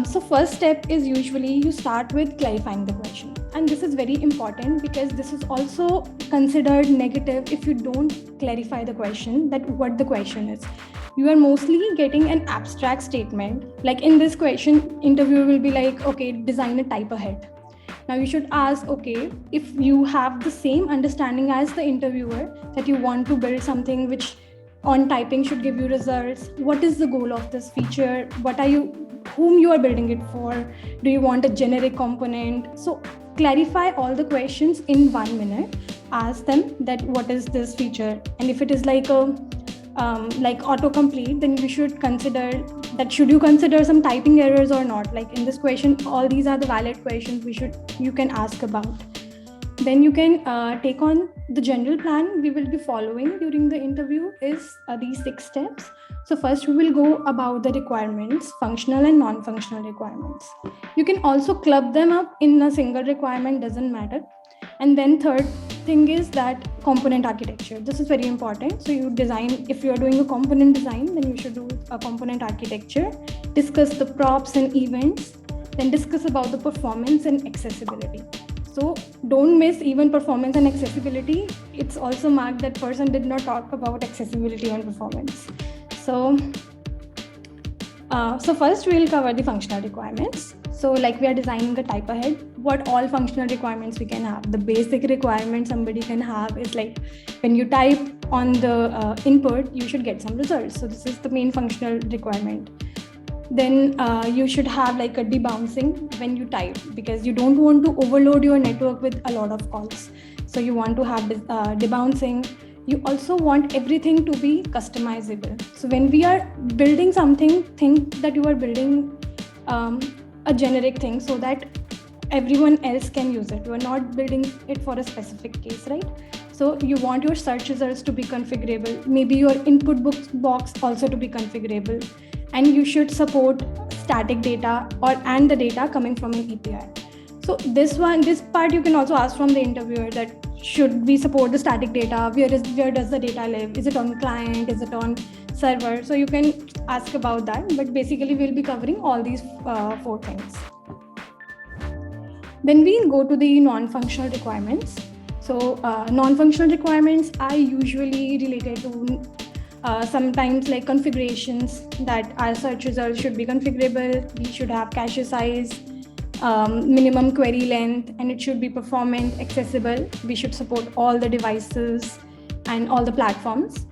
So first step is usually you start with clarifying the question. And this is very important because this is also considered negative if you don't clarify the question, that what the question is. You are mostly getting an abstract statement. Like in this question, interviewer will be like, okay, design a type ahead. Now you should ask, okay, if you have the same understanding as the interviewer, that you want to build something which on typing should give you results, what is the goal of this feature, whom you are building it for, do you want a generic component? So clarify all the questions in 1 minute. Ask them that what is this feature, and if it is like a like autocomplete, then you should consider that should you consider some typing errors or not. Like in this question, all these are the valid questions you can ask about. Then you can take on the general plan we will be following during the interview is these 6 steps. So first we will go about the requirements, functional and non-functional requirements. You can also club them up in a single requirement, doesn't matter. And then third thing is that component architecture. This is very important. So you design, if you're doing a component design, then you should do a component architecture, discuss the props and events, then discuss about the performance and accessibility. So don't miss even performance and accessibility. It's also marked that person did not talk about accessibility and performance. So first we'll cover the functional requirements. So like we are designing a type ahead, what all functional requirements we can have. The basic requirement somebody can have is like when you type on the input, you should get some results. So this is the main functional requirement. Then you should have like a debouncing when you type, because you don't want to overload your network with a lot of calls. So you want to have debouncing. You also want everything to be customizable. So when we are building something, think that you are building a generic thing so that everyone else can use it. You are not building it for a specific case, right? So you want your search results to be configurable, maybe your input box also to be configurable, and you should support static data and the data coming from an API. So this part you can also ask from the interviewer, that should we support the static data? Where does the data live? Is it on client? Is it on server? So you can ask about that, but basically we'll be covering all these 4 things. Then we go to the non-functional requirements. So non-functional requirements are usually related to sometimes like configurations, that our search results should be configurable, we should have cache size, minimum query length, and it should be performant, accessible. We should support all the devices and all the platforms.